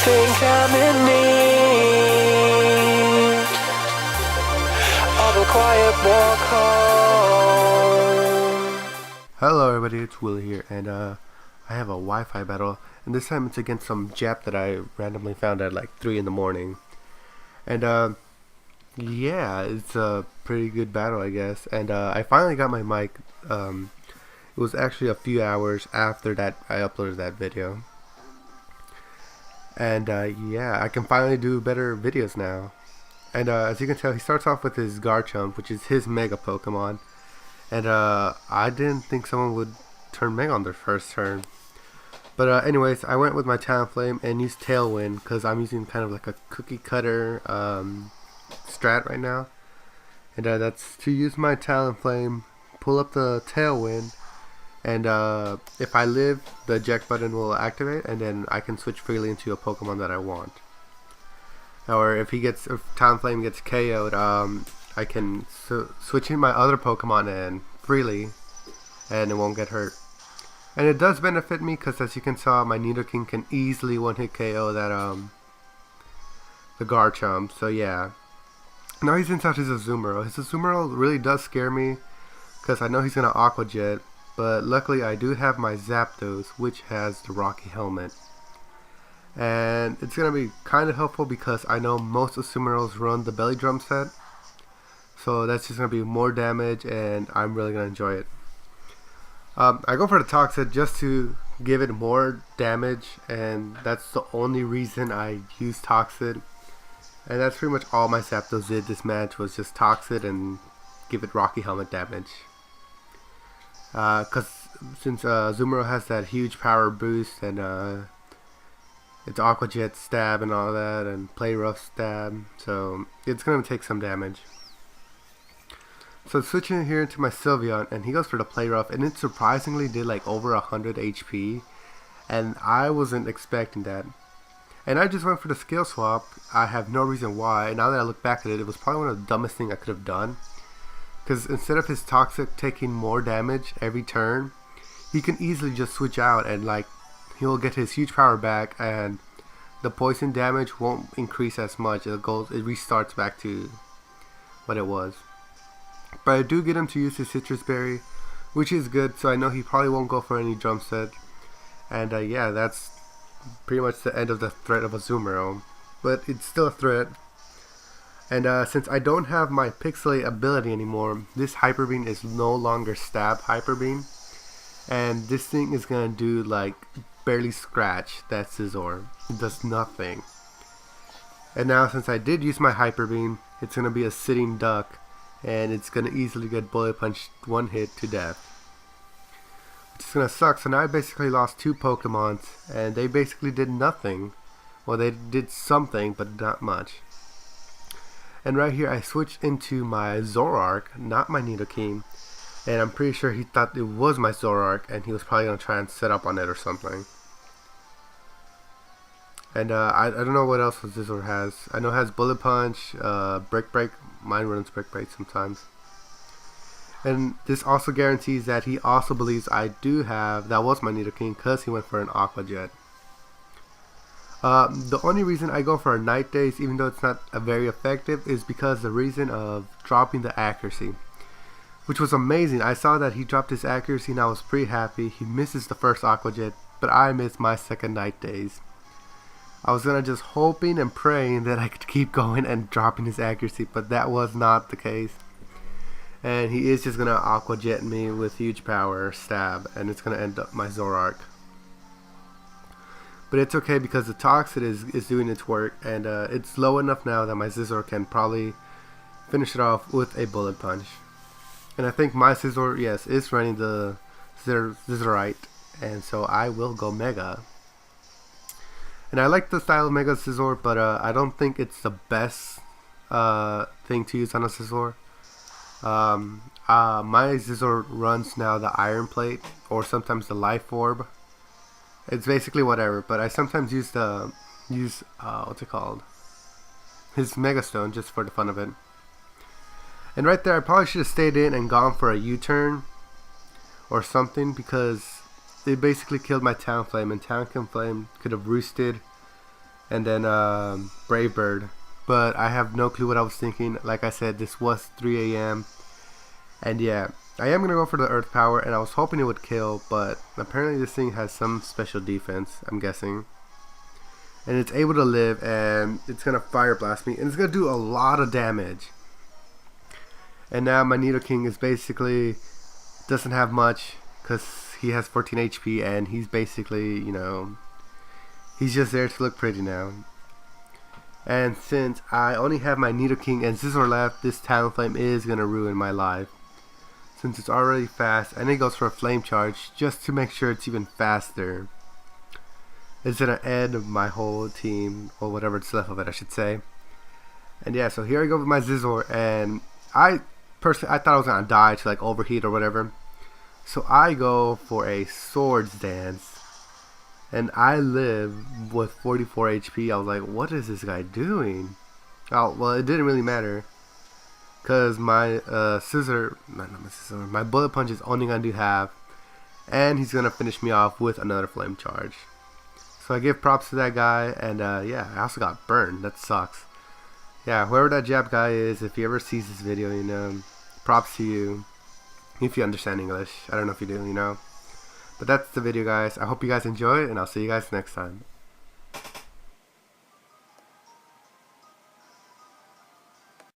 think I'm in need of a quiet walk home. Hello everybody, it's Willy here, and I have a Wi-Fi battle, and this time it's against some Jap that I randomly found at like 3 in the morning. And yeah, it's a pretty good battle, I guess. And I finally got my mic. It was actually a few hours after that I uploaded that video. And yeah, I can finally do better videos now. And as you can tell, he starts off with his Garchomp, which is his Mega Pokemon. And I didn't think someone would turn Mega on their first turn. But anyways, I went with my Talonflame and used Tailwind because I'm using kind of like a cookie cutter strat right now. And that's to use my Talonflame, pull up the Tailwind, and if I live, the eject button will activate, and then I can switch freely into a Pokemon that I want. Or if Talonflame gets KO'd, I can switch in my other Pokemon in freely, and it won't get hurt. And it does benefit me because, as you can tell, my Nidoking can easily one-hit KO that the Garchomp. So yeah. Now he's into his Azumarill. His Azumarill really does scare me because I know he's gonna Aqua Jet. But luckily I do have my Zapdos, which has the Rocky Helmet. And it's going to be kind of helpful because I know most Azumarills run the Belly Drum set. So that's just going to be more damage, and I'm really going to enjoy it. I go for the Toxic just to give it more damage, and that's the only reason I use Toxic. And that's pretty much all my Zapdos did this match, was just Toxic and give it Rocky Helmet damage. Because since Azumarill has that huge power boost, and it's Aqua Jet stab and all that, and Play Rough stab, so it's going to take some damage. So switching here into my Sylveon, and he goes for the Play Rough, and it surprisingly did like over 100 HP, and I wasn't expecting that. And I just went for the skill swap. I have no reason why, and now that I look back at it, it was probably one of the dumbest things I could have done. Because instead of his Toxic taking more damage every turn, he can easily just switch out, and like he'll get his huge power back, and the poison damage won't increase as much. It restarts back to what it was. But I do get him to use his Citrus Berry, which is good, so I know he probably won't go for any Drum Set. And yeah, that's pretty much the end of the threat of Azumarill. But it's still a threat. And since I don't have my Pixelate ability anymore, this Hyper Beam is no longer Stab Hyper Beam. And this thing is going to do like barely scratch that Scizor. It does nothing. And now since I did use my Hyper Beam, it's going to be a sitting duck. And it's going to easily get Bullet Punched one hit to death. Which is going to suck. So now I basically lost two Pokemons. And they basically did nothing. Well, they did something, but not much. And right here I switched into my Zoroark, not my Nidoking. And I'm pretty sure he thought it was my Zoroark, and he was probably going to try and set up on it or something. And I don't know what else Scizor has. I know it has Bullet Punch, Brick Break. Mine runs Brick Break sometimes. And this also guarantees that he also believes I do have, that was my Nidoking, because he went for an Aqua Jet. The only reason I go for a Night Daze, even though it's not very effective, is because the reason of dropping the accuracy, which was amazing. I saw that he dropped his accuracy and I was pretty happy. He misses the first Aqua Jet, but I missed my second Night Daze. I was gonna just hoping and praying that I could keep going and dropping his accuracy, but that was not the case. And he is just gonna Aqua Jet me with huge power stab, and it's gonna end up my Zoroark. But it's okay because the Toxic is doing its work, and it's low enough now that my Scizor can probably finish it off with a Bullet Punch. And I think my Scizor, yes, is running the Scizorite, and so I will go Mega. And I like the style of Mega Scizor, but I don't think it's the best thing to use on a Scizor. My Scizor runs now the Iron Plate, or sometimes the Life Orb. It's basically whatever, but I sometimes use what's it called? His Mega Stone, just for the fun of it. And right there, I probably should have stayed in and gone for a U-turn or something, because they basically killed my Talonflame, and Talonflame could have roosted and then Brave Bird. But I have no clue what I was thinking. Like I said, this was 3 a.m. And yeah, I am gonna go for the Earth Power, and I was hoping it would kill, but apparently this thing has some special defense, I'm guessing. And it's able to live, and it's gonna Fire Blast me, and it's gonna do a lot of damage. And now my Nidoking is basically doesn't have much, because he has 14 HP, and he's basically, you know, he's just there to look pretty now. And since I only have my Nidoking and Scizor left, this Talonflame is gonna ruin my life. Since it's already fast, and it goes for a Flame Charge just to make sure it's even faster. It's gonna end my whole team, or whatever's left of it, I should say. And yeah, so here I go with my Scizor, and I thought I was gonna die to like overheat or whatever. So I go for a Swords Dance, and I live with 44 HP. I was like, what is this guy doing? Oh, well, it didn't really matter. Because my my Bullet Punch is only going to do half. And he's going to finish me off with another Flame Charge. So I give props to that guy. And yeah, I also got burned. That sucks. Yeah, whoever that Jap guy is, if he ever sees this video, you know, props to you. If you understand English. I don't know if you do, you know. But that's the video, guys. I hope you guys enjoy it, and I'll see you guys next time.